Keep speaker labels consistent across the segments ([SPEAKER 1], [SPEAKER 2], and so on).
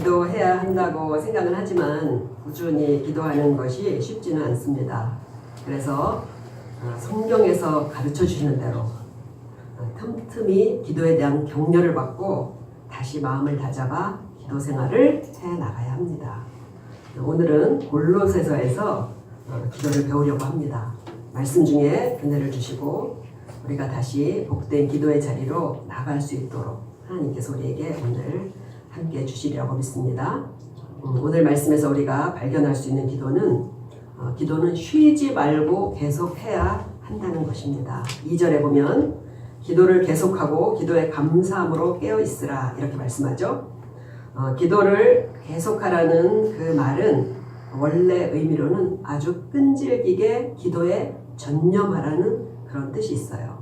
[SPEAKER 1] 기도해야 한다고 생각은 하지만 꾸준히 기도하는 것이 쉽지는 않습니다. 그래서 성경에서 가르쳐 주시는 대로 틈틈이 기도에 대한 격려를 받고 다시 마음을 다잡아 기도 생활을 해 나가야 합니다. 오늘은 골로새서에서 기도를 배우려고 합니다. 말씀 중에 은혜를 주시고 우리가 다시 복된 기도의 자리로 나갈 수 있도록 하나님께서 우리에게 오늘 함께 주시리라고 믿습니다. 오늘 말씀에서 우리가 발견할 수 있는 기도는 쉬지 말고 계속해야 한다는 것입니다. 2절에 보면 기도를 계속하고 기도에 감사함으로 깨어있으라 이렇게 말씀하죠. 기도를 계속하라는 그 말은 원래 의미로는 아주 끈질기게 기도에 전념하라는 그런 뜻이 있어요.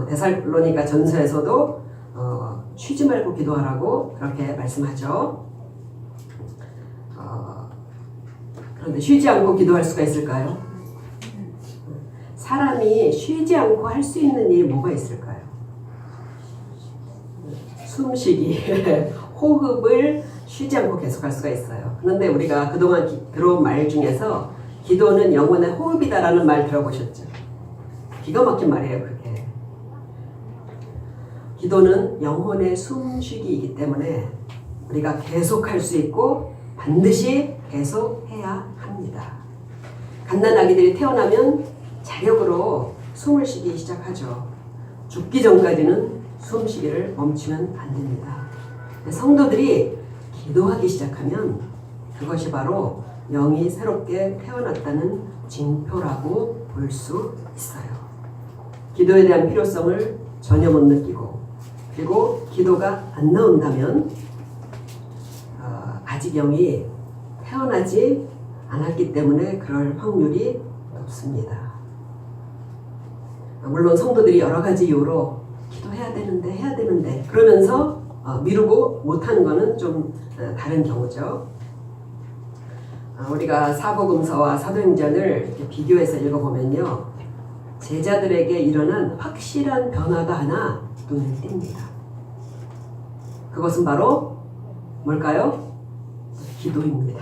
[SPEAKER 1] 데살로니가 전서에서도 쉬지 말고 기도하라고 그렇게 말씀하죠. 그런데 쉬지 않고 기도할 수가 있을까요? 사람이 쉬지 않고 할 수 있는 일이 뭐가 있을까요? 숨쉬기, 호흡을 쉬지 않고 계속할 수가 있어요. 그런데 우리가 그동안 들어온 말 중에서 기도는 영혼의 호흡이다라는 말 들어보셨죠? 기가 막힌 말이에요, 그게. 기도는 영혼의 숨쉬기이기 때문에 우리가 계속할 수 있고 반드시 계속해야 합니다. 갓난아기들이 태어나면 자력으로 숨을 쉬기 시작하죠. 죽기 전까지는 숨쉬기를 멈추면 안 됩니다. 성도들이 기도하기 시작하면 그것이 바로 영이 새롭게 태어났다는 징표라고 볼 수 있어요. 기도에 대한 필요성을 전혀 못 느끼고 그리고 기도가 안 나온다면 아직 영이 태어나지 않았기 때문에 그럴 확률이 높습니다. 물론 성도들이 여러 가지 이유로 기도해야 되는데 그러면서 미루고 못하는 것은 좀 다른 경우죠. 우리가 사복음서와 사도행전을 비교해서 읽어보면요. 제자들에게 일어난 확실한 변화가 하나 눈에 띕니다. 그것은 바로 뭘까요? 기도입니다.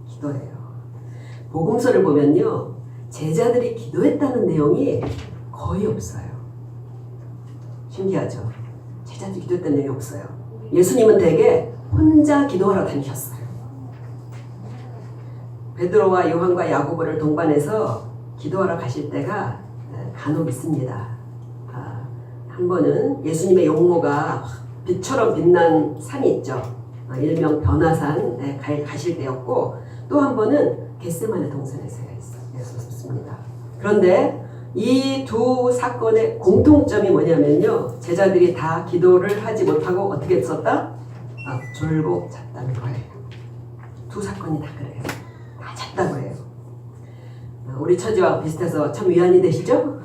[SPEAKER 1] 기도예요. 복음서를 보면요. 제자들이 기도했다는 내용이 거의 없어요. 신기하죠? 제자들이 기도했다는 내용이 없어요. 예수님은 대개 혼자 기도하러 다니셨어요. 베드로와 요한과 야고보를 동반해서 기도하러 가실 때가 간혹 있습니다. 한 번은 예수님의 용모가 빛처럼 빛난 산이 있죠. 일명 변화산에 가실 때였고 또 한 번은 겟세마네 동산에서 있었습니다. 그런데 이 두 사건의 공통점이 뭐냐면요. 제자들이 다 기도를 하지 못하고 어떻게 했었다? 졸고 잤다는 거예요. 두 사건이 다 그래요. 다 잤다고 해요. 우리 처지와 비슷해서 참 위안이 되시죠?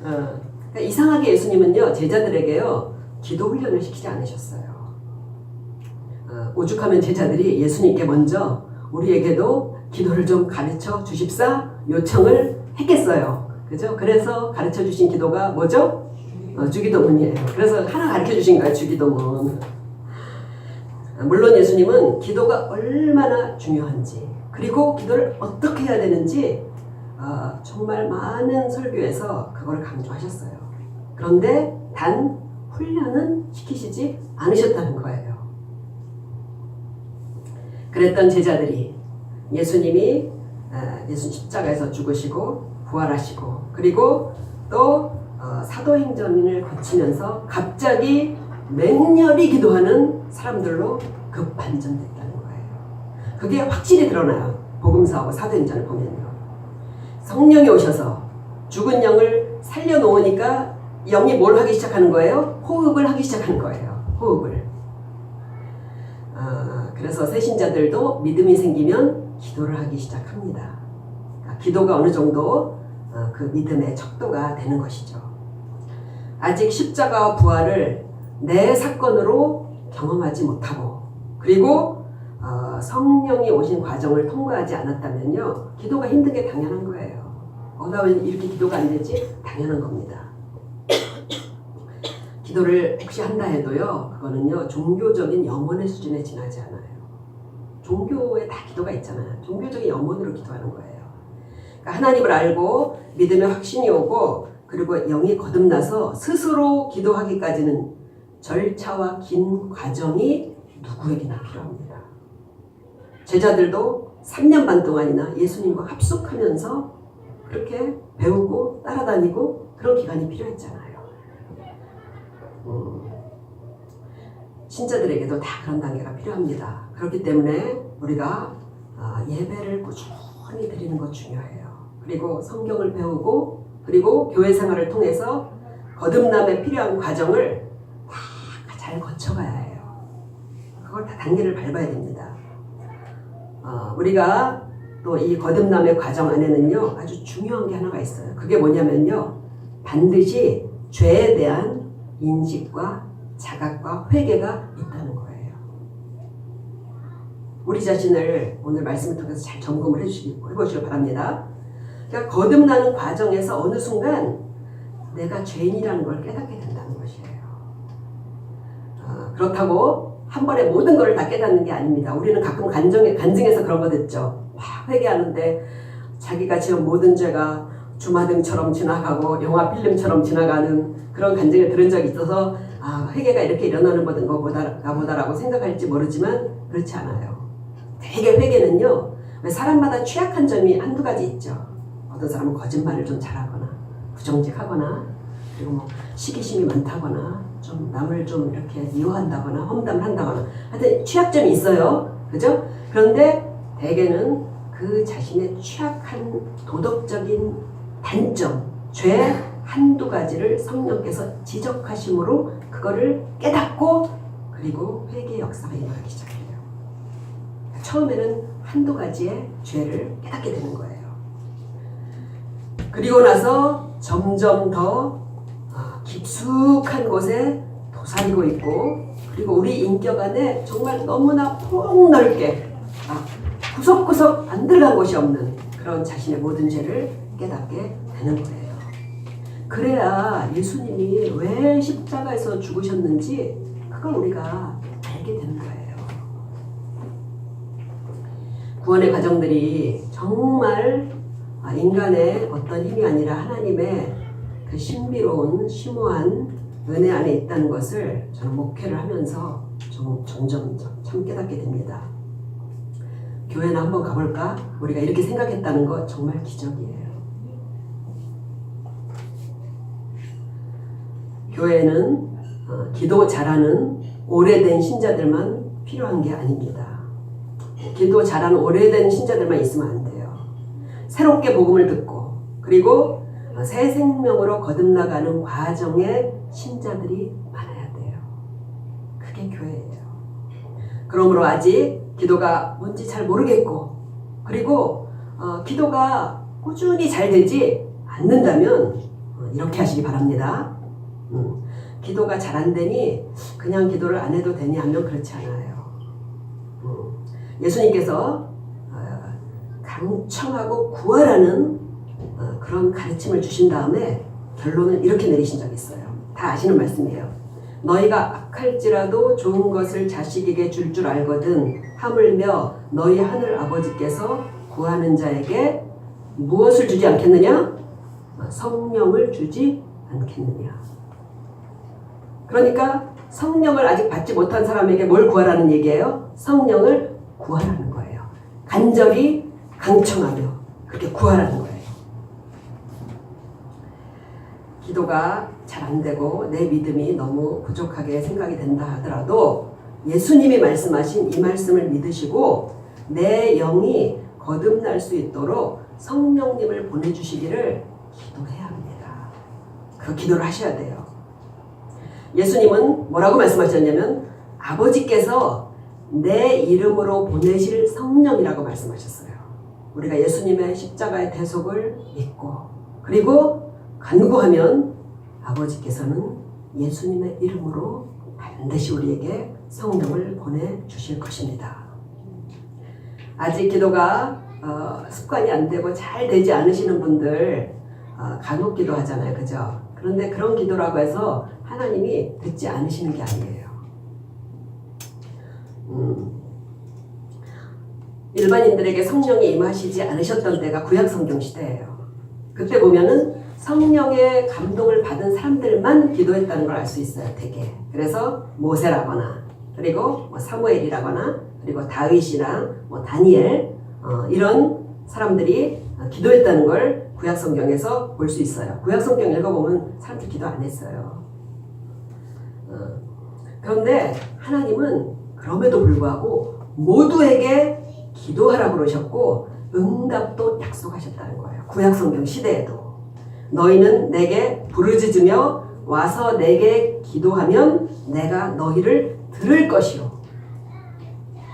[SPEAKER 1] 그러니까 이상하게 예수님은요. 제자들에게요. 기도 훈련을 시키지 않으셨어요. 오죽하면 제자들이 예수님께 먼저 우리에게도 기도를 좀 가르쳐 주십사 요청을 했겠어요. 그죠? 그래서 가르쳐 주신 기도가 뭐죠? 주기도문이에요. 그래서 하나 가르쳐 주신 거예요. 주기도문. 물론 예수님은 기도가 얼마나 중요한지 그리고 기도를 어떻게 해야 되는지 정말 많은 설교에서 그걸 강조하셨어요. 그런데 단 훈련은 시키시지 않으셨다는 거예요. 그랬던 제자들이 예수님이 예수 십자가에서 죽으시고 부활하시고 그리고 또 사도행전을 거치면서 갑자기 맹렬히 기도하는 사람들로 급반전됐다는 거예요. 그게 확실히 드러나요. 복음서하고 사도행전을 보면요. 성령이 오셔서 죽은 영을 살려놓으니까 영이 뭘 하기 시작하는 거예요? 호흡을 하기 시작하는 거예요. 호흡을. 그래서 새신자들도 믿음이 생기면 기도를 하기 시작합니다. 기도가 어느 정도 그 믿음의 척도가 되는 것이죠. 아직 십자가와 부활을 내 사건으로 경험하지 못하고 그리고 성령이 오신 과정을 통과하지 않았다면요. 기도가 힘든 게 당연한 거예요. 나 왜 이렇게 기도가 안 되지? 당연한 겁니다. 기도를 혹시 한다 해도요, 그거는요 종교적인 염원의 수준에 지나지 않아요. 종교에 다 기도가 있잖아요. 종교적인 염원으로 기도하는 거예요. 그러니까 하나님을 알고 믿음의 확신이 오고 그리고 영이 거듭나서 스스로 기도하기까지는 절차와 긴 과정이 누구에게나 필요합니다. 제자들도 3년 반 동안이나 예수님과 합숙하면서 그렇게 배우고 따라다니고 그런 기간이 필요했잖아요. 신자들에게도 다 그런 단계가 필요합니다. 그렇기 때문에 우리가 예배를 꾸준히 드리는 것 중요해요. 그리고 성경을 배우고 그리고 교회 생활을 통해서 거듭남에 필요한 과정을 다 잘 거쳐가야 해요. 그걸 다 단계를 밟아야 됩니다. 우리가 또 이 거듭남의 과정 안에는요 아주 중요한 게 하나가 있어요. 그게 뭐냐면요, 반드시 죄에 대한 인식과 자각과 회개가 있다는 거예요. 우리 자신을 오늘 말씀을 통해서 잘 점검을 해보시기 바랍니다. 그러니까 거듭나는 과정에서 어느 순간 내가 죄인이라는 걸 깨닫게 된다는 것이에요. 그렇다고 한 번에 모든 걸 다 깨닫는 게 아닙니다. 우리는 가끔 간증에서 그런 거 듣죠. 막 회개하는데 자기가 지은 모든 죄가 주마등처럼 지나가고 영화 필름처럼 지나가는 그런 간증을 들은 적이 있어서 회개가 이렇게 일어나는 거보다라고 생각할지 모르지만 그렇지 않아요. 되게 회개는요, 사람마다 취약한 점이 한두 가지 있죠. 어떤 사람은 거짓말을 좀 잘하거나 부정직하거나 그리고 뭐 시기심이 많다거나 좀 남을 좀 이렇게 미워한다거나 험담을 한다거나 하여튼 취약점이 있어요. 그죠? 그런데 대개는 그 자신의 취약한 도덕적인 단점, 죄 한두 가지를 성령께서 지적하심으로 그거를 깨닫고 그리고 회개의 역사가 일어나기 시작해요. 처음에는 한두 가지의 죄를 깨닫게 되는 거예요. 그리고 나서 점점 더 깊숙한 곳에 도사리고 있고 그리고 우리 인격 안에 정말 너무나 폭넓게 구석구석 안 들어간 곳이 없는 그런 자신의 모든 죄를 깨닫게 되는 거예요. 그래야 예수님이 왜 십자가에서 죽으셨는지 그걸 우리가 알게 되는 거예요. 구원의 과정들이 정말 인간의 어떤 힘이 아니라 하나님의 그 신비로운 심오한 은혜 안에 있다는 것을 저는 목회를 하면서 점점 참 깨닫게 됩니다. 교회나 한번 가볼까? 우리가 이렇게 생각했다는 거 정말 기적이에요. 교회는 기도 잘하는 오래된 신자들만 필요한 게 아닙니다. 기도 잘하는 오래된 신자들만 있으면 안 돼요. 새롭게 복음을 듣고 그리고 새 생명으로 거듭나가는 과정에 신자들이 많아야 돼요. 그게 교회예요. 그러므로 아직 기도가 뭔지 잘 모르겠고 그리고 기도가 꾸준히 잘 되지 않는다면 이렇게 하시기 바랍니다. 기도가 잘 안 되니 그냥 기도를 안 해도 되니 하면 그렇지 않아요. 예수님께서 강청하고 구하라는 그런 가르침을 주신 다음에 결론을 이렇게 내리신 적이 있어요. 다 아시는 말씀이에요. 너희가 악할지라도 좋은 것을 자식에게 줄 줄 알거든 하물며 너희 하늘 아버지께서 구하는 자에게 무엇을 주지 않겠느냐? 성령을 주지 않겠느냐. 그러니까 성령을 아직 받지 못한 사람에게 뭘 구하라는 얘기예요? 성령을 구하라는 거예요. 간절히 강청하며 그렇게 구하라는 거예요. 기도가 잘 안 되고 내 믿음이 너무 부족하게 생각이 된다 하더라도 예수님이 말씀하신 이 말씀을 믿으시고 내 영이 거듭날 수 있도록 성령님을 보내주시기를 기도해야 합니다. 그 기도를 하셔야 돼요. 예수님은 뭐라고 말씀하셨냐면 아버지께서 내 이름으로 보내실 성령이라고 말씀하셨어요. 우리가 예수님의 십자가의 대속을 믿고 그리고 간구하면 아버지께서는 예수님의 이름으로 반드시 우리에게 성령을 보내주실 것입니다. 아직 기도가 습관이 안 되고 잘 되지 않으시는 분들 간혹 기도하잖아요. 그죠? 그런데 그런 기도라고 해서 하나님이 듣지 않으시는 게 아니에요. 일반인들에게 성령이 임하시지 않으셨던 때가 구약 성경 시대예요. 그때 보면은 성령의 감동을 받은 사람들만 기도했다는 걸 알 수 있어요, 되게. 그래서 모세라거나, 그리고 뭐 사무엘이라거나, 그리고 다윗이나 뭐 다니엘, 이런 사람들이 기도했다는 걸 구약 성경에서 볼 수 있어요. 구약 성경 읽어보면 사람들이 기도 안 했어요. 그런데 하나님은 그럼에도 불구하고 모두에게 기도하라고 그러셨고 응답도 약속하셨다는 거예요. 구약 성경 시대에도. 너희는 내게 부르짖으며 와서 내게 기도하면 내가 너희를 들을 것이요.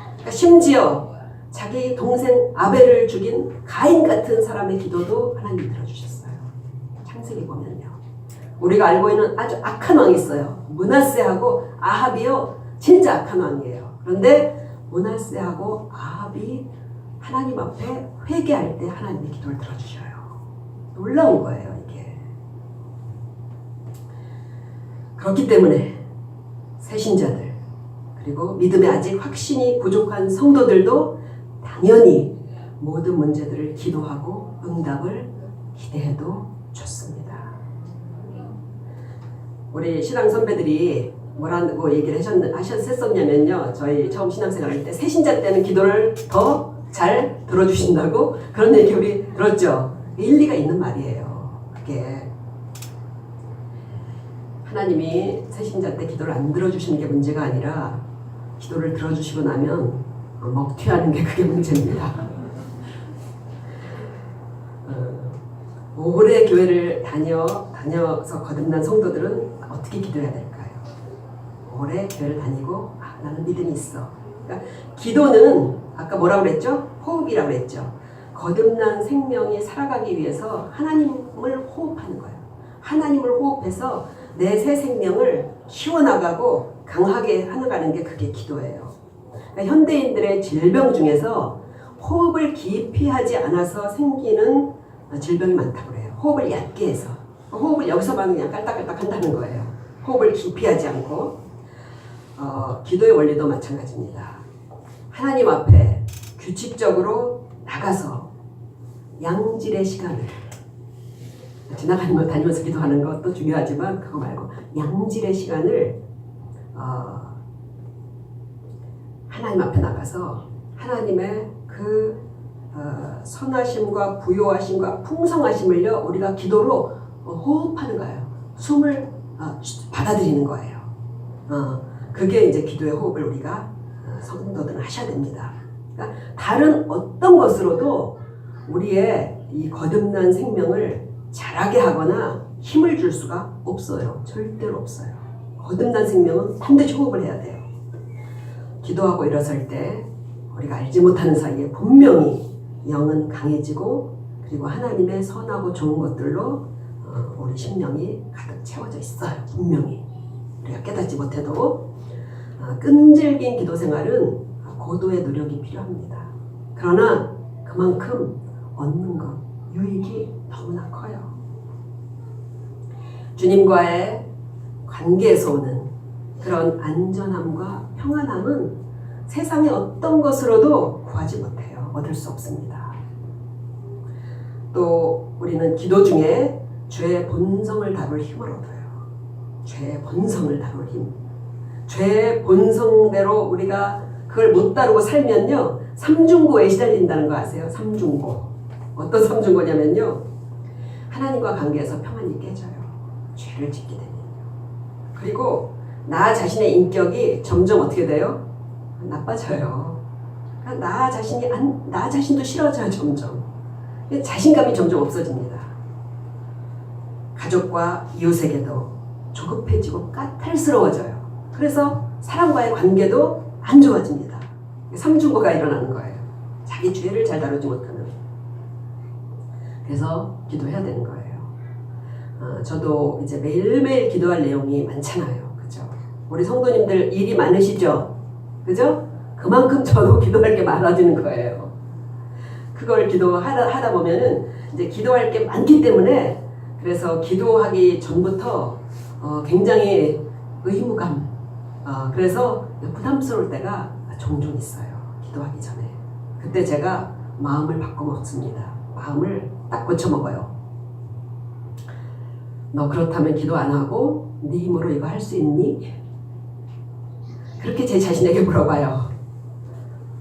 [SPEAKER 1] 그러니까 심지어 자기 동생 아벨을 죽인 가인 같은 사람의 기도도 하나님이 들어주셨어요. 창세기 보면요. 우리가 알고 있는 아주 악한 왕이 있어요. 므낫세하고 아합이요. 진짜 악한 왕이에요. 그런데 므낫세하고 아합이 하나님 앞에 회개할 때 하나님의 기도를 들어주셔요. 놀라운 거예요, 이게. 그렇기 때문에 새신자들, 그리고 믿음에 아직 확신이 부족한 성도들도 당연히 모든 문제들을 기도하고 응답을 기대해도 좋습니다. 우리 신앙 선배들이 뭐라고 얘기를 하셨었냐면요. 저희 처음 신앙생활 할 때 새신자 때는 기도를 더 잘 들어주신다고 그런 얘기 우리 들었죠. 일리가 있는 말이에요. 그게 하나님이 새신자 때 기도를 안 들어주시는 게 문제가 아니라 기도를 들어주시고 나면 먹튀하는 게 그게 문제입니다. 오래 교회를 다녀서 거듭난 성도들은 어떻게 기도해야 될까요? 오래 교회를 다니고 나는 믿음이 있어. 그러니까 기도는 아까 뭐라고 그랬죠? 호흡이라고 그랬죠. 거듭난 생명이 살아가기 위해서 하나님을 호흡하는 거예요. 하나님을 호흡해서 내 새 생명을 키워나가고 강하게 하나가는 게 그게 기도예요. 그러니까 현대인들의 질병 중에서 호흡을 깊이 하지 않아서 생기는 질병이 많다고 그래요. 호흡을 얕게 해서. 호흡을 여기서만 그냥 깔딱깔딱 한다는 거예요. 호흡을 깊이 하지 않고. 기도의 원리도 마찬가지입니다. 하나님 앞에 규칙적으로 나가서 양질의 시간을 다니면서 기도하는 것도 중요하지만 그거 말고 양질의 시간을 하나님 앞에 나가서 하나님의 그 선하심과 부요하심과 풍성하심을요 우리가 기도로 호흡하는 거예요. 숨을 받아들이는 거예요. 그게 이제 기도의 호흡을 우리가 성도들은 하셔야 됩니다. 그러니까 다른 어떤 것으로도 우리의 이 거듭난 생명을 자라게 하거나 힘을 줄 수가 없어요. 절대로 없어요. 거듭난 생명은 반드시 호흡을 해야 돼요. 기도하고 일어설 때 우리가 알지 못하는 사이에 분명히 영은 강해지고 그리고 하나님의 선하고 좋은 것들로 우리 심령이 가득 채워져 있어요. 분명히. 우리가 깨닫지 못해도 끈질긴 기도 생활은 고도의 노력이 필요합니다. 그러나 그만큼 얻는 것, 유익이 너무나 커요. 주님과의 관계에서 오는 그런 안전함과 평안함은 세상의 어떤 것으로도 구하지 못해요. 얻을 수 없습니다. 또 우리는 기도 중에 죄의 본성을 다룰 힘을 얻어요. 죄의 본성을 다룰 힘. 죄의 본성대로 우리가 그걸 못 다루고 살면요. 삼중고에 시달린다는 거 아세요? 삼중고. 어떤 삼중고냐면요. 하나님과 관계에서 평안이 깨져요. 죄를 짓게 되면요. 그리고 나 자신의 인격이 점점 어떻게 돼요? 나빠져요. 나 자신도 싫어져요. 점점. 자신감이 점점 없어집니다. 가족과 이웃에게도 조급해지고 까탈스러워져요. 그래서 사람과의 관계도 안 좋아집니다. 삼중고가 일어나는 거예요. 자기 죄를 잘 다루지 못하는. 그래서 기도해야 되는 거예요. 저도 이제 매일매일 기도할 내용이 많잖아요. 그죠? 우리 성도님들 일이 많으시죠? 그죠? 그만큼 저도 기도할 게 많아지는 거예요. 그걸 기도하다 보면은 이제 기도할 게 많기 때문에 그래서 기도하기 전부터 굉장히 의무감, 그래서 부담스러울 때가 종종 있어요. 기도하기 전에. 그때 제가 마음을 바꿔먹습니다. 마음을 딱 고쳐먹어요. 너 그렇다면 기도 안 하고 네 힘으로 이거 할 수 있니? 그렇게 제 자신에게 물어봐요.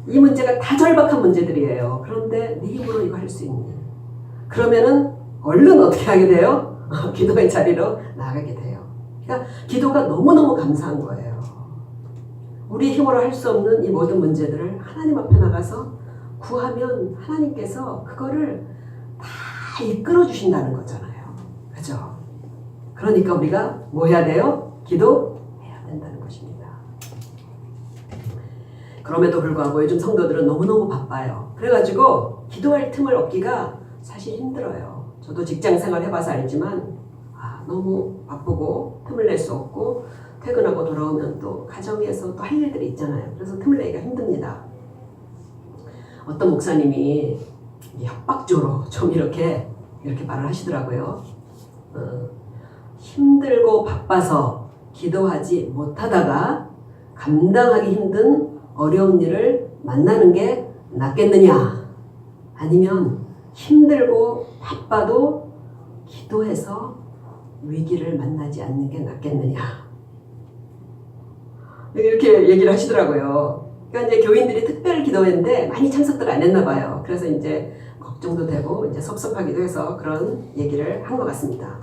[SPEAKER 1] 이 문제가 다 절박한 문제들이에요. 그런데 네 힘으로 이거 할 수 있니? 그러면은 얼른 어떻게 하게 돼요? 기도의 자리로 나가게 돼요. 그러니까 기도가 너무너무 감사한 거예요. 우리 힘으로 할 수 없는 이 모든 문제들을 하나님 앞에 나가서 구하면 하나님께서 그거를 다 이끌어 주신다는 거잖아요. 그죠? 그러니까 우리가 뭐 해야 돼요? 기도해야 된다는 것입니다. 그럼에도 불구하고 요즘 성도들은 너무너무 바빠요. 그래가지고 기도할 틈을 얻기가 사실 힘들어요. 저도 직장 생활 해봐서 알지만 너무 바쁘고 틈을 낼 수 없고 퇴근하고 돌아오면 또 가정에서 또 할 일들이 있잖아요. 그래서 틈을 내기가 힘듭니다. 어떤 목사님이 협박조로 좀 이렇게 말을 하시더라고요. 힘들고 바빠서 기도하지 못하다가 감당하기 힘든 어려운 일을 만나는 게 낫겠느냐? 아니면 힘들고 바빠도 기도해서 위기를 만나지 않는 게 낫겠느냐? 이렇게 얘기를 하시더라고요. 그러니까 이제 교인들이 특별 기도회인데 많이 참석들 안 했나 봐요. 그래서 이제 걱정도 되고 이제 섭섭하기도 해서 그런 얘기를 한 것 같습니다.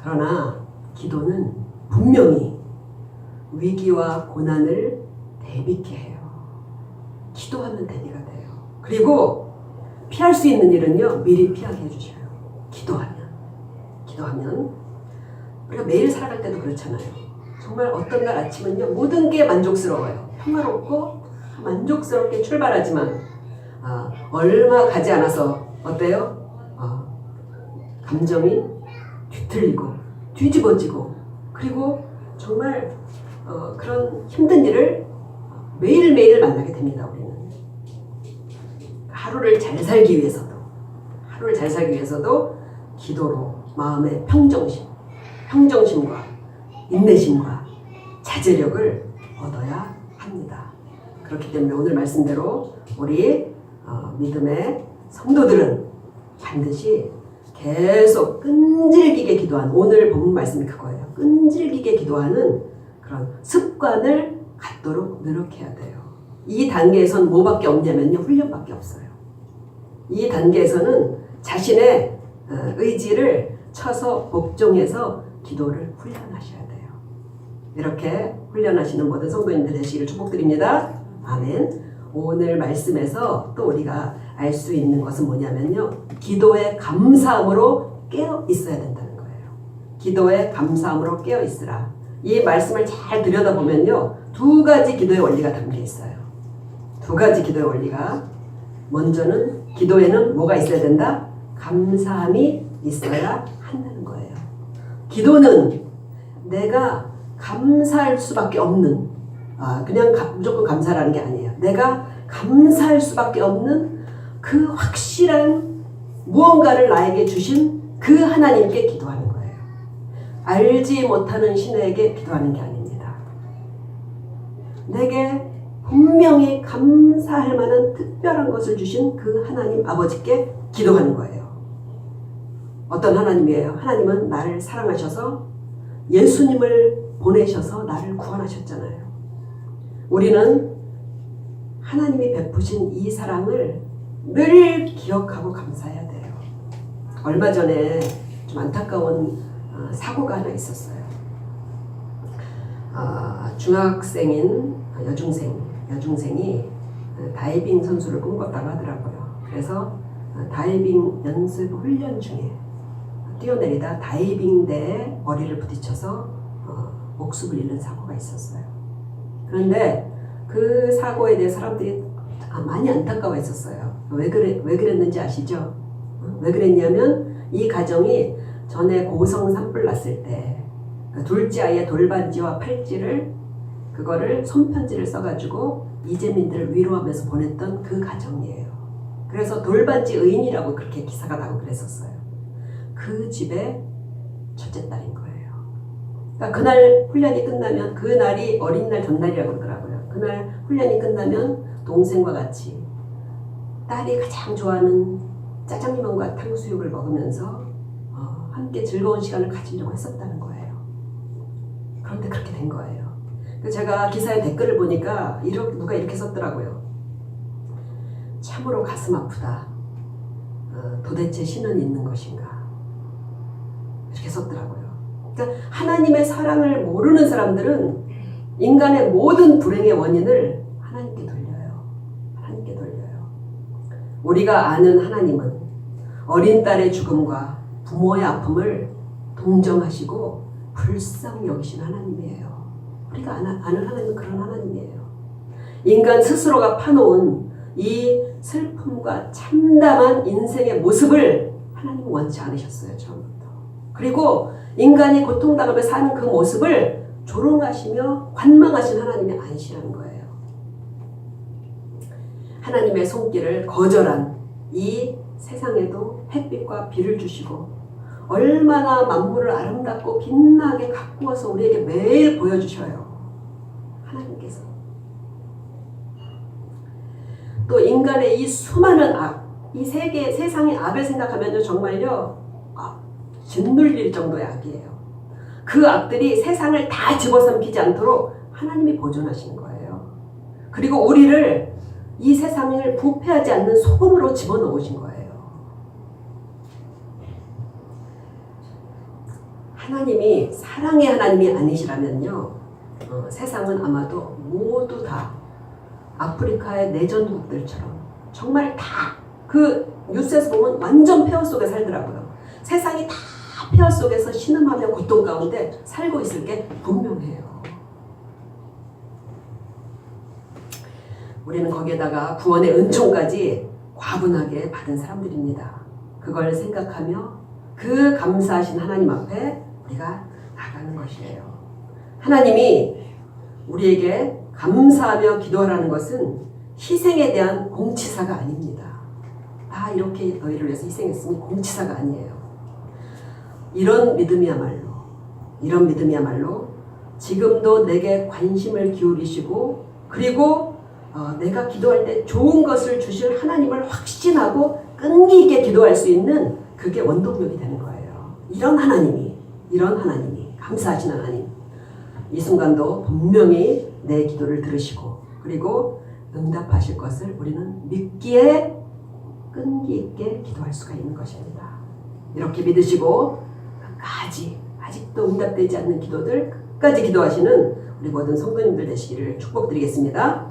[SPEAKER 1] 그러나 기도는 분명히 위기와 고난을 대비케 해요. 기도하면 대비가 돼요. 그리고 피할 수 있는 일은요, 미리 피하게 해주셔요. 기도하면 우리가 매일 살아갈 때도 그렇잖아요. 정말 어떤 날 아침은요, 모든 게 만족스러워요. 평화롭고 만족스럽게 출발하지만 얼마 가지 않아서 어때요? 감정이 뒤틀리고 뒤집어지고 그리고 정말 그런 힘든 일을 매일매일 만나게 됩니다. 우리는 하루를 잘 살기 위해서도 기도로 마음의 평정심과 인내심과 자제력을 얻어야 합니다. 그렇기 때문에 오늘 말씀대로 우리 믿음의 성도들은 반드시 계속 끈질기게 기도하는, 오늘 본문 말씀이 그거예요. 끈질기게 기도하는 그런 습관을 갖도록 노력해야 돼요. 이 단계에서는 뭐밖에 없냐면요, 훈련밖에 없어요. 이 단계에서는 자신의 의지를 쳐서 복종해서 기도를 훈련하셔야 돼요. 이렇게 훈련하시는 모든 성도님들 되시기를 축복드립니다. 아멘. 오늘 말씀에서 또 우리가 알 수 있는 것은 뭐냐면요, 기도의 감사함으로 깨어 있어야 된다는 거예요. 기도의 감사함으로 깨어 있으라. 이 말씀을 잘 들여다보면요, 두 가지 기도의 원리가 담겨 있어요. 두 가지 기도의 원리가, 먼저는 기도에는 뭐가 있어야 된다? 감사함이 있어야 한다는 거예요. 기도는 내가 감사할 수밖에 없는, 그냥 무조건 감사라는 게 아니에요. 내가 감사할 수밖에 없는 그 확실한 무언가를 나에게 주신 그 하나님께 기도하는 거예요. 알지 못하는 신에게 기도하는 게 아닙니다. 내게 분명히 감사할 만한 특별한 것을 주신 그 하나님 아버지께 기도하는 거예요. 어떤 하나님이에요? 하나님은 나를 사랑하셔서 예수님을 보내셔서 나를 구원하셨잖아요. 우리는 하나님이 베푸신 이 사랑을 늘 기억하고 감사해야 돼요. 얼마 전에 좀 안타까운 사고가 하나 있었어요. 중학생인 여중생이 다이빙 선수를 꿈꿨다고 하더라고요. 그래서 다이빙 연습 훈련 중에 뛰어내리다 다이빙대에 머리를 부딪혀서 목숨을 잃는 사고가 있었어요. 그런데 그 사고에 대해 사람들이 많이 안타까워했었어요. 왜 그랬는지 아시죠? 왜 그랬냐면 이 가정이 전에 고성 산불 났을 때 둘째 아이의 돌반지와 팔찌를, 그거를 손편지를 써가지고 이재민들을 위로하면서 보냈던 그 가정이에요. 그래서 돌반지 의인이라고 그렇게 기사가 나고 그랬었어요. 그 집의 첫째 딸인 거예요. 그러니까 그날 훈련이 끝나면 그날이 어린날 전날이라고 그러더라고요. 그날 훈련이 끝나면 동생과 같이 딸이 가장 좋아하는 짜장면과 탕수육을 먹으면서 함께 즐거운 시간을 가지려고 했었다는 거예요. 그런데 그렇게 된 거예요. 제가 기사의 댓글을 보니까 누가 이렇게 썼더라고요. 참으로 가슴 아프다. 도대체 신은 있는 것인가? 이렇게 썼더라고요. 그러니까 하나님의 사랑을 모르는 사람들은 인간의 모든 불행의 원인을 하나님께 돌려요. 하나님께 돌려요. 우리가 아는 하나님은 어린 딸의 죽음과 부모의 아픔을 동정하시고 불쌍히 여기신 하나님이에요. 우리가 아는 하나님은 그런 하나님이에요. 인간 스스로가 파놓은 이 슬픔과 참담한 인생의 모습을 하나님은 원치 않으셨어요. 처음부터. 그리고 인간이 고통당하며 사는 그 모습을 조롱하시며 관망하신 하나님이 아니시라는 거예요. 하나님의 손길을 거절한 이 세상에도 햇빛과 비를 주시고 얼마나 만물을 아름답고 빛나게 가꾸어서 우리에게 매일 보여주셔요. 하나님께서. 또 인간의 이 수많은 악, 이 세상의 악을 생각하면요 정말요 짓눌릴 정도의 악이에요. 그 악들이 세상을 다 집어삼키지 않도록 하나님이 보존하시는 거예요. 그리고 우리를 이 세상을 부패하지 않는 소금으로 집어넣으신 거예요. 하나님이 사랑의 하나님이 아니시라면요 세상은 아마도 모두 다 아프리카의 내전국들처럼 정말 다 그 뉴스에서 보면 완전 폐허 속에 살더라고요. 세상이 다 폐허 속에서 신음하며 고통 가운데 살고 있을 게 분명해요. 우리는 거기에다가 구원의 은총까지 과분하게 받은 사람들입니다. 그걸 생각하며 그 감사하신 하나님 앞에 우리가 나가는 것이에요. 하나님이 우리에게 감사하며 기도하라는 것은 희생에 대한 공치사가 아닙니다. 이렇게 너희를 위해서 희생했으니 공치사가 아니에요. 이런 믿음이야말로 지금도 내게 관심을 기울이시고 그리고 내가 기도할 때 좋은 것을 주실 하나님을 확신하고 끈기 있게 기도할 수 있는 그게 원동력이 되는 거예요. 이런 하나님이 감사하신 하나님 이 순간도 분명히 내 기도를 들으시고 그리고 응답하실 것을 우리는 믿기에 끈기 있게 기도할 수가 있는 것입니다. 이렇게 믿으시고 끝까지 아직도 응답되지 않는 기도들 끝까지 기도하시는 우리 모든 성도님들 되시기를 축복드리겠습니다.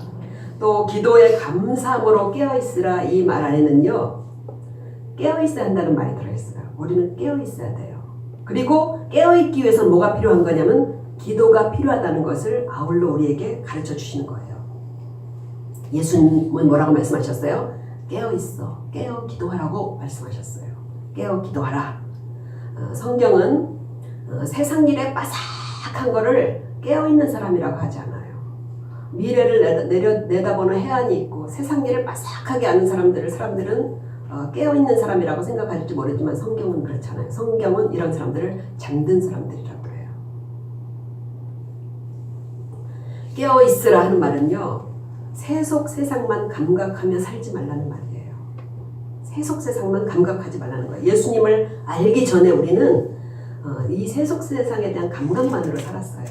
[SPEAKER 1] 또 기도에 감사함으로 깨어있으라 이 말 안에는요 깨어있어야 한다는 말이 들어있어요. 우리는 깨어있어야 돼요. 그리고 깨어있기 위해서는 뭐가 필요한 거냐면 기도가 필요하다는 것을 아울러 우리에게 가르쳐 주시는 거예요. 예수님은 뭐라고 말씀하셨어요? 깨어있어. 깨어 기도하라고 말씀하셨어요. 깨어 기도하라. 성경은 세상 일에 빠삭한 거를 깨어있는 사람이라고 하지 않아요. 미래를 내다보는 해안이 있고 세상 일을 빠삭하게 아는 사람들은 깨어있는 사람이라고 생각할지 모르지만 성경은 그렇잖아요. 성경은 이런 사람들을 잠든 사람들이라고 해요. 깨어있으라 하는 말은요. 세속 세상만 감각하며 살지 말라는 말이에요. 세속 세상만 감각하지 말라는 거예요. 예수님을 알기 전에 우리는 이 세속 세상에 대한 감각만으로 살았어요.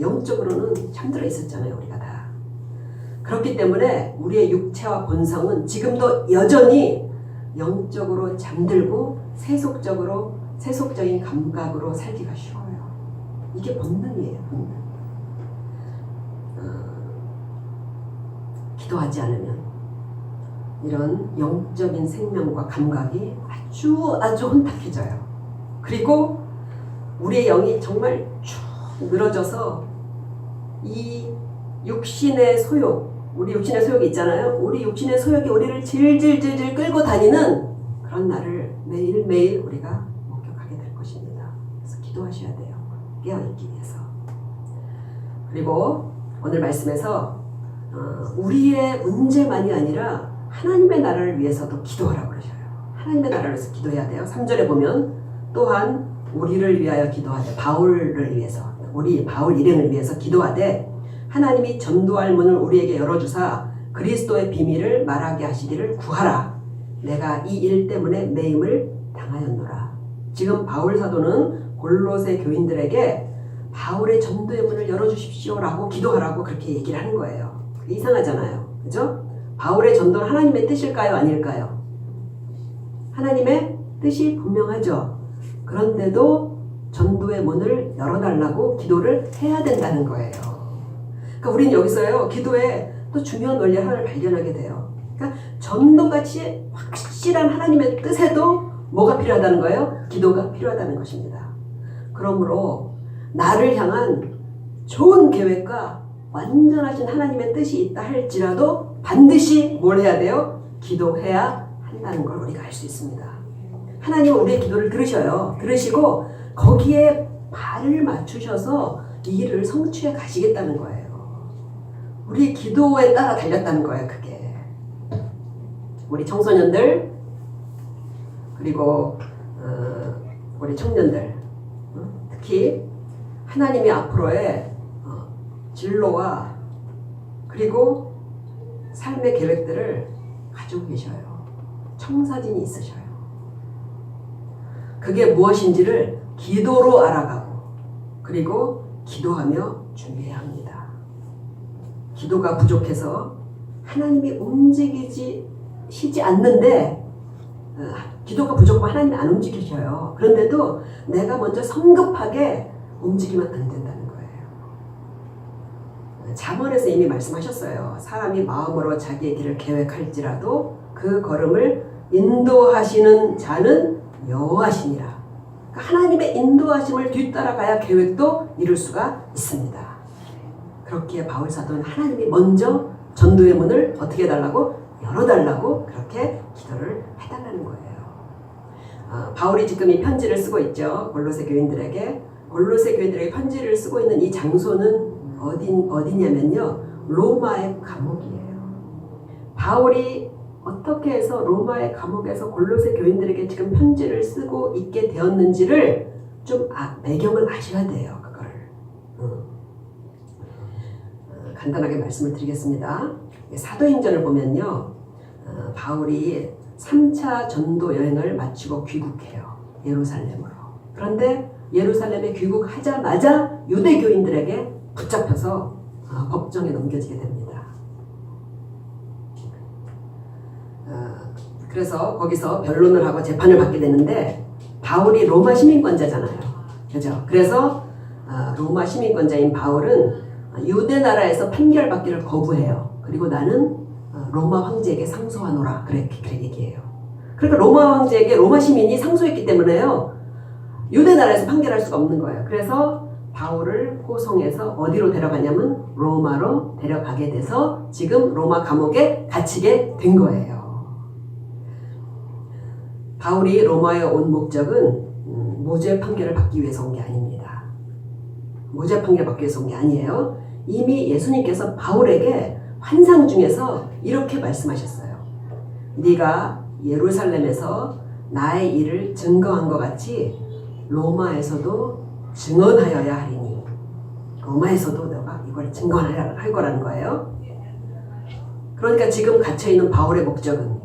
[SPEAKER 1] 영적으로는 잠들어 있었잖아요. 우리가 다. 그렇기 때문에 우리의 육체와 본성은 지금도 여전히 영적으로 잠들고 세속적인 감각으로 살기가 쉬워요. 이게 본능이에요. 본능. 기도하지 않으면 이런 영적인 생명과 감각이 아주 혼탁해져요. 그리고 우리의 영이 정말 쭉 늘어져서 이 육신의 소욕, 우리 육신의 소욕이 있잖아요. 우리 육신의 소욕이 우리를 질질질질 끌고 다니는 그런 날을 매일매일 우리가 목격하게 될 것입니다. 그래서 기도하셔야 돼요. 깨어있기 위해서. 그리고 오늘 말씀에서 우리의 문제만이 아니라 하나님의 나라를 위해서도 기도하라고 그러셔요. 하나님의 나라를 위해서 기도해야 돼요. 3절에 보면 또한 우리를 위하여 기도하되 바울을 위해서 우리 바울 일행을 위해서 기도하되 하나님이 전도할 문을 우리에게 열어주사 그리스도의 비밀을 말하게 하시기를 구하라. 내가 이 일 때문에 매임을 당하였노라. 지금 바울 사도는 골로새 교인들에게 바울의 전도의 문을 열어주십시오라고 기도하라고 그렇게 얘기를 하는 거예요. 이상하잖아요. 그죠? 바울의 전도는 하나님의 뜻일까요? 아닐까요? 하나님의 뜻이 분명하죠. 그런데도 전도의 문을 열어달라고 기도를 해야 된다는 거예요. 그러니까 우리는 여기서요, 기도에 또 중요한 원리 하나를 발견하게 돼요. 그러니까 전도같이 확실한 하나님의 뜻에도 뭐가 필요하다는 거예요? 기도가 필요하다는 것입니다. 그러므로 나를 향한 좋은 계획과 완전하신 하나님의 뜻이 있다 할지라도 반드시 뭘 해야 돼요? 기도해야 한다는 걸 우리가 알 수 있습니다. 하나님은 우리의 기도를 들으셔요. 들으시고 거기에 발을 맞추셔서 이 일을 성취해 가시겠다는 거예요. 우리 기도에 따라 달렸다는 거예요. 그게 우리 청소년들 그리고 우리 청년들 특히 하나님이 앞으로의 진로와 그리고 삶의 계획들을 가지고 계셔요. 청사진이 있으셔요. 그게 무엇인지를 기도로 알아가고 그리고 기도하며 준비해야 합니다. 기도가 부족해서 하나님이 움직이시지 않는데 기도가 부족하면 하나님이 안 움직이셔요. 그런데도 내가 먼저 성급하게 움직이면 안 된다는 거예요. 잠언에서 이미 말씀하셨어요. 사람이 마음으로 자기의 길을 계획할지라도 그 걸음을 인도하시는 자는 여호와시니라. 그러니까 하나님의 인도하심을 뒤따라가야 계획도 이룰 수가 있습니다. 그렇기에 바울 사도는 하나님이 먼저 전도의 문을 어떻게 해달라고? 열어달라고 그렇게 기도를 해달라는 거예요. 바울이 지금 이 편지를 쓰고 있죠. 골로새 교인들에게. 골로새 교인들에게 편지를 쓰고 있는 이 장소는 어디냐면요. 로마의 감옥이에요. 바울이 어떻게 해서 로마의 감옥에서 골로새 교인들에게 지금 편지를 쓰고 있게 되었는지를 좀 배경을 아셔야 돼요. 그거를. 간단하게 말씀을 드리겠습니다. 사도행전을 보면요. 바울이 3차 전도 여행을 마치고 귀국해요. 예루살렘으로. 그런데 예루살렘에 귀국하자마자 유대교인들에게 붙잡혀서 법정에 넘겨지게 됩니다. 그래서 거기서 변론을 하고 재판을 받게 되는데 바울이 로마 시민권자잖아요. 그죠? 그래서 로마 시민권자인 바울은 유대 나라에서 판결받기를 거부해요. 그리고 나는 로마 황제에게 상소하노라. 그래 얘기해요. 그러니까 로마 황제에게 로마 시민이 상소했기 때문에요. 유대 나라에서 판결할 수가 없는 거예요. 그래서 바울을 호송해서 어디로 데려가냐면 로마로 데려가게 돼서 지금 로마 감옥에 갇히게 된 거예요. 바울이 로마에 온 목적은 무죄 판결을 받기 위해서 온 게 아닙니다. 무죄 판결 받기 위해서 온 게 아니에요. 이미 예수님께서 바울에게 환상 중에서 이렇게 말씀하셨어요. 네가 예루살렘에서 나의 일을 증거한 것 같이 로마에서도 증언하여야 하리니 로마에서도 너가 이걸 증언하여야 할 거라는 거예요. 그러니까 지금 갇혀있는 바울의 목적은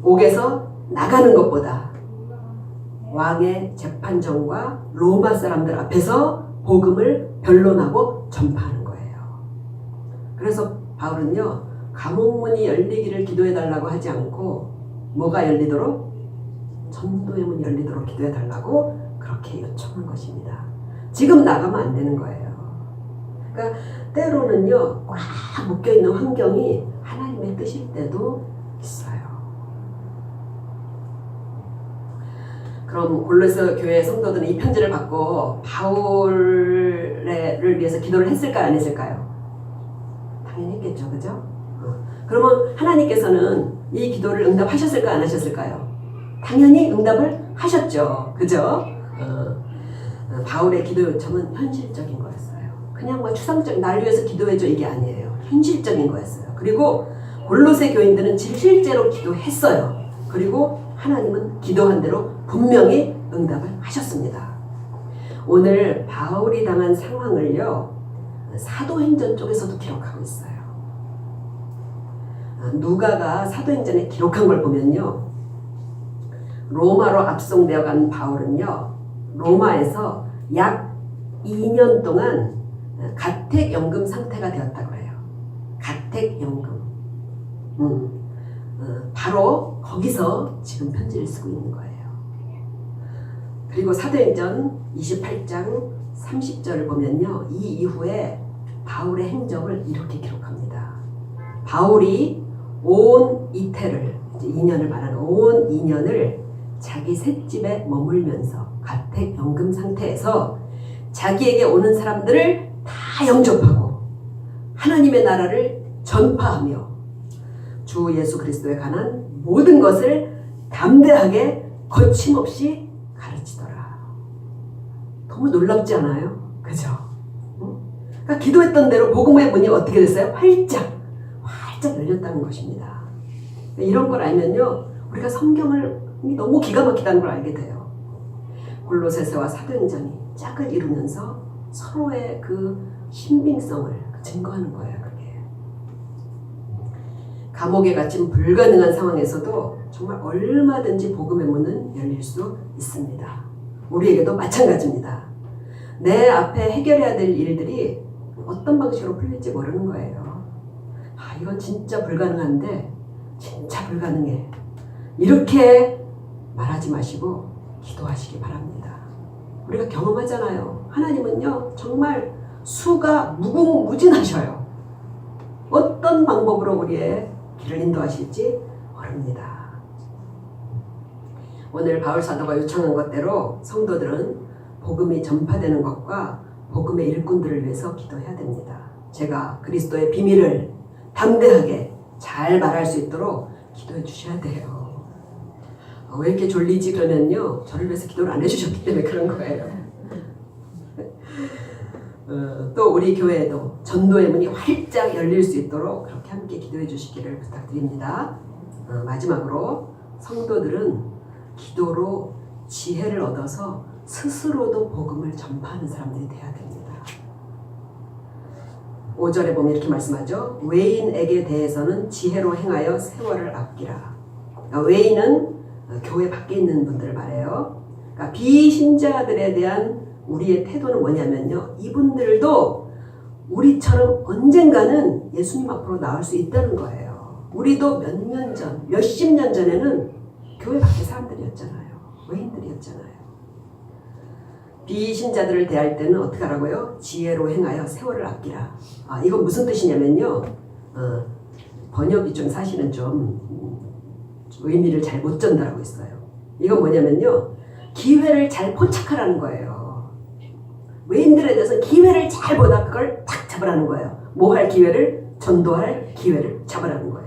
[SPEAKER 1] 옥에서 나가는 것보다 왕의 재판정과 로마 사람들 앞에서 복음을 변론하고 전파하는 거예요. 그래서 바울은요, 감옥문이 열리기를 기도해달라고 하지 않고 뭐가 열리도록? 전도의 문이 열리도록 기도해달라고 그렇게 요청한 것입니다. 지금 나가면 안 되는 거예요. 그러니까 때로는요, 꽉 묶여있는 환경이 하나님의 뜻일 때도 있어요. 그럼 골로새 교회 성도들은 이 편지를 받고 바울을 위해서 기도를 했을까요? 안 했을까요? 당연히 했겠죠. 그죠? 그러면 하나님께서는 이 기도를 응답하셨을까요? 안 하셨을까요? 당연히 응답을 하셨죠. 그죠? 바울의 기도 요청은 현실적인 거였어요. 그냥 뭐 추상적인 날 위해서 기도해줘 이게 아니에요. 현실적인 거였어요. 그리고 골로새 교인들은 실제로 기도했어요. 그리고 하나님은 기도한 대로 분명히 응답을 하셨습니다. 오늘 바울이 당한 상황을요, 사도행전 쪽에서도 기록하고 있어요. 누가가 사도행전에 기록한 걸 보면요, 로마로 압송되어 간 바울은요, 로마에서 약 2년 동안 가택연금 상태가 되었다고 해요. 가택연금. 바로 거기서 지금 편지를 쓰고 있는 거예요. 그리고 사도행전 28장 30절을 보면요, 이 이후에 바울의 행적을 이렇게 기록합니다. 바울이 온 이태를, 이제 2년을 말하는 온 2년을 자기 셋집에 머물면서 가택연금 상태에서 자기에게 오는 사람들을 다 영접하고 하나님의 나라를 전파하며 주 예수 그리스도에 관한 모든 것을 담대하게 거침없이 가르치더라. 너무 놀랍지 않아요? 그죠? 그러니까 기도했던 대로 복음의 문이 어떻게 됐어요? 활짝 열렸다는 것입니다. 이런 걸 알면요, 우리가 성경을 너무 기가 막히다는 걸 알게 돼요. 골로새서와 사도행전이 짝을 이루면서 서로의 그 신빙성을 증거하는 거예요. 그게 감옥에 갇힌 불가능한 상황에서도 정말 얼마든지 복음의 문은 열릴 수 있습니다. 우리에게도 마찬가지입니다. 내 앞에 해결해야 될 일들이 어떤 방식으로 풀릴지 모르는 거예요. 이건 진짜 불가능한데, 진짜 불가능해, 이렇게 말하지 마시고 기도하시기 바랍니다. 우리가 경험하잖아요. 하나님은요, 정말 수가 무궁무진하셔요. 어떤 방법으로 우리의 길을 인도하실지 모릅니다. 오늘 바울 사도가 요청한 것대로 성도들은 복음이 전파되는 것과 복음의 일꾼들을 위해서 기도해야 됩니다. 제가 그리스도의 비밀을 담대하게 잘 말할 수 있도록 기도해 주셔야 돼요. 왜 이렇게 졸리지? 그러면요, 저를 위해서 기도를 안 해주셨기 때문에 그런 거예요. 또 우리 교회에도 전도의 문이 활짝 열릴 수 있도록 그렇게 함께 기도해 주시기를 부탁드립니다. 마지막으로 성도들은 기도로 지혜를 얻어서 스스로도 복음을 전파하는 사람들이 돼야 됩니다. 5절에 보면 이렇게 말씀하죠. 외인에게 대해서는 지혜로 행하여 세월을 아끼라. 그러니까 외인은 교회 밖에 있는 분들을 말해요. 그러니까 비신자들에 대한 우리의 태도는 뭐냐면요, 이분들도 우리처럼 언젠가는 예수님 앞으로 나올 수 있다는 거예요. 우리도 몇 년 전, 몇십 년 전에는 교회 밖에 사람들이었잖아요. 외인들이었잖아요. 비신자들을 대할 때는 어떻게 하라고요? 지혜로 행하여 세월을 아끼라. 이건 무슨 뜻이냐면요, 번역이 좀 사실은 좀 의미를 잘 못 전달하고 있어요. 이건 뭐냐면요, 기회를 잘 포착하라는 거예요. 외인들에 대해서 기회를 잘 보다 그걸 탁 잡으라는 거예요. 뭐 할 기회를? 전도할 기회를 잡으라는 거예요.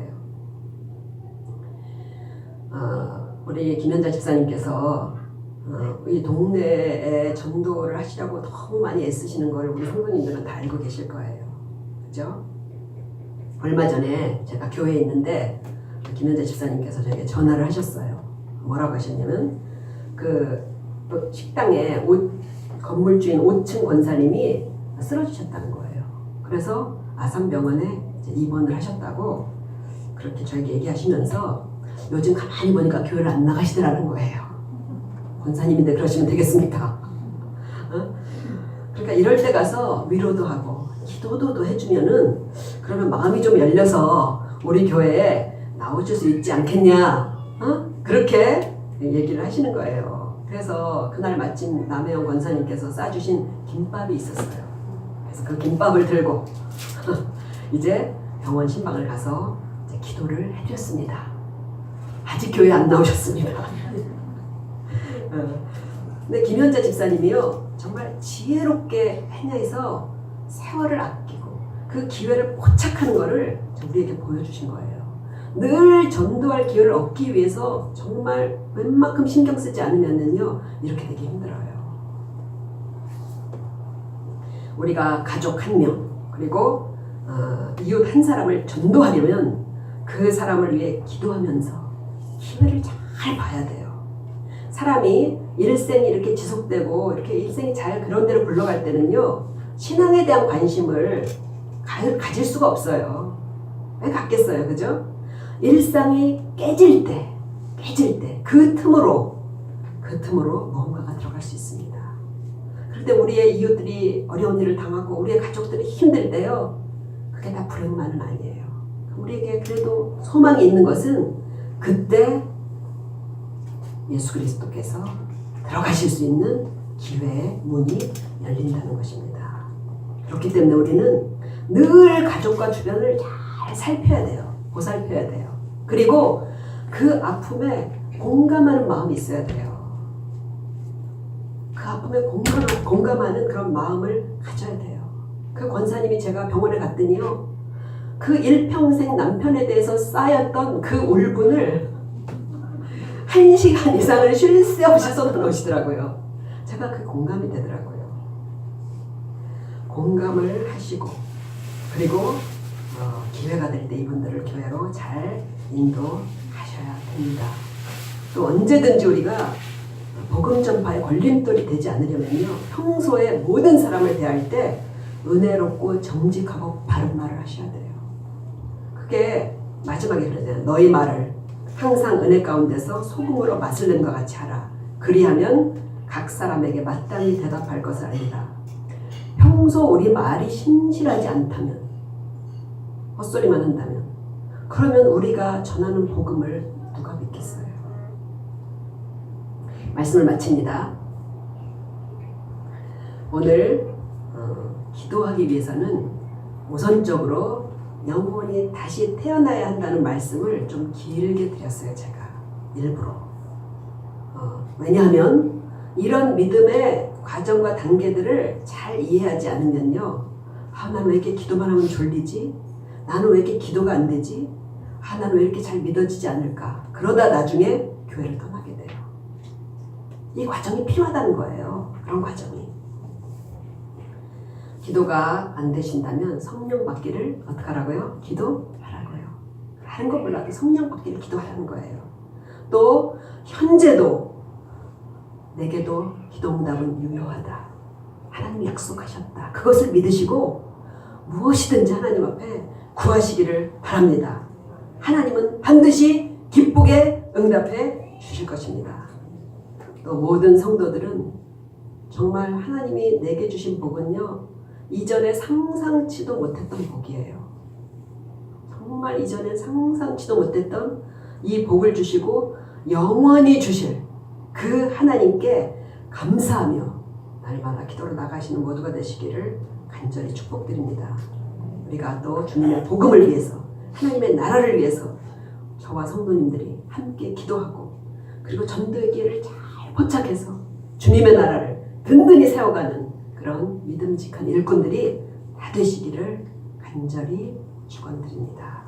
[SPEAKER 1] 우리 김현자 집사님께서 이 동네에 전도를 하시라고 너무 많이 애쓰시는 걸 우리 성도님들은 다 알고 계실 거예요. 그죠? 얼마 전에 제가 교회에 있는데 김현자 집사님께서 저에게 전화를 하셨어요. 뭐라고 하셨냐면, 그 식당에 건물주인 5층 권사님이 쓰러지셨다는 거예요. 그래서 아산병원에 이제 입원을 하셨다고 그렇게 저에게 얘기하시면서 요즘 가만히 보니까 교회를 안 나가시더라는 거예요. 권사님인데 그러시면 되겠습니까? 그러니까 이럴 때 가서 위로도 하고 기도도 해주면은, 그러면 마음이 좀 열려서 우리 교회에 나오실 수 있지 않겠냐, 그렇게 얘기를 하시는 거예요. 그래서 그날 마침 남혜영 권사님께서 싸주신 김밥이 있었어요. 그래서 그 김밥을 들고 이제 병원 신방을 가서 이제 기도를 해드렸습니다. 아직 교회 안 나오셨습니다. 근데 김현자 집사님이요, 정말 지혜롭게 행해서 세월을 아끼고 그 기회를 포착하는 거를 우리에게 보여주신 거예요. 늘 전도할 기회를 얻기 위해서 정말 웬만큼 신경 쓰지 않으면은요, 이렇게 되기 힘들어요. 우리가 가족 한 명, 그리고 이웃 한 사람을 전도하려면 그 사람을 위해 기도하면서 기회를 잘 봐야 돼요. 사람이 일생이 이렇게 지속되고 이렇게 일생이 잘 그런 대로 굴러갈 때는요, 신앙에 대한 관심을 가질 수가 없어요. 왜 갖겠어요, 그죠? 일상이 깨질 때 그 틈으로 뭔가가 들어갈 수 있습니다. 그럴 때 우리의 이웃들이 어려운 일을 당하고 우리의 가족들이 힘들 때요, 그게 다 불행만은 아니에요. 우리에게 그래도 소망이 있는 것은 그때 예수 그리스도께서 들어가실 수 있는 기회의 문이 열린다는 것입니다. 그렇기 때문에 우리는 늘 가족과 주변을 잘 살펴야 돼요. 보살펴야 돼요. 그리고 그 아픔에 공감하는 마음이 있어야 돼요. 그 아픔에 공감하는 그런 마음을 가져야 돼요. 그 권사님이 제가 병원에 갔더니요, 그 일평생 남편에 대해서 쌓였던 그 울분을 1시간 이상을 쉴 새 없이 쏟아놓으시더라고요. 제가 그 공감이 되더라고요. 공감을 하시고, 그리고 기회가 될 때 이분들을 교회로 잘 인도하셔야 됩니다. 또 언제든지 우리가 복음 전파에 걸림돌이 되지 않으려면요, 평소에 모든 사람을 대할 때 은혜롭고 정직하고 바른 말을 하셔야 돼요. 그게 마지막에 그러잖아요. 너희 말을 항상 은혜 가운데서 소금으로 맛을 낸 것 같이 하라. 그리하면 각 사람에게 마땅히 대답할 것을 알리라. 평소 우리 말이 신실하지 않다면, 헛소리만 한다면, 그러면 우리가 전하는 복음을 누가 믿겠어요? 말씀을 마칩니다. 오늘 기도하기 위해서는 우선적으로 영혼이 다시 태어나야 한다는 말씀을 좀 길게 드렸어요. 제가 일부러. 왜냐하면 이런 믿음의 과정과 단계들을 잘 이해하지 않으면요, 나는 왜 이렇게 기도만 하면 졸리지? 나는 왜 이렇게 기도가 안 되지? 나는 왜 이렇게 잘 믿어지지 않을까? 그러다 나중에 교회를 떠나게 돼요. 이 과정이 필요하다는 거예요. 그런 과정이. 기도가 안 되신다면 성령 받기를 어떻게 하라고요? 기도하라고요. 다른 거 몰라도 성령 받기를 기도하라는 거예요. 또 현재도 내게도 기도 응답은 유효하다. 하나님이 약속하셨다. 그것을 믿으시고 무엇이든지 하나님 앞에 구하시기를 바랍니다. 하나님은 반드시 기쁘게 응답해 주실 것입니다. 또 모든 성도들은 정말 하나님이 내게 주신 복은요, 이전에 상상치도 못했던 복이에요. 정말 이전에 상상치도 못했던 이 복을 주시고 영원히 주실 그 하나님께 감사하며 날마다 기도로 나가시는 모두가 되시기를 간절히 축복드립니다. 우리가 또 주님의 복음을 위해서, 하나님의 나라를 위해서 저와 성도님들이 함께 기도하고, 그리고 전도의 기회를 잘 포착해서 주님의 나라를 든든히 세워가는 그런 믿음직한 일꾼들이 다 되시기를 간절히 축원드립니다.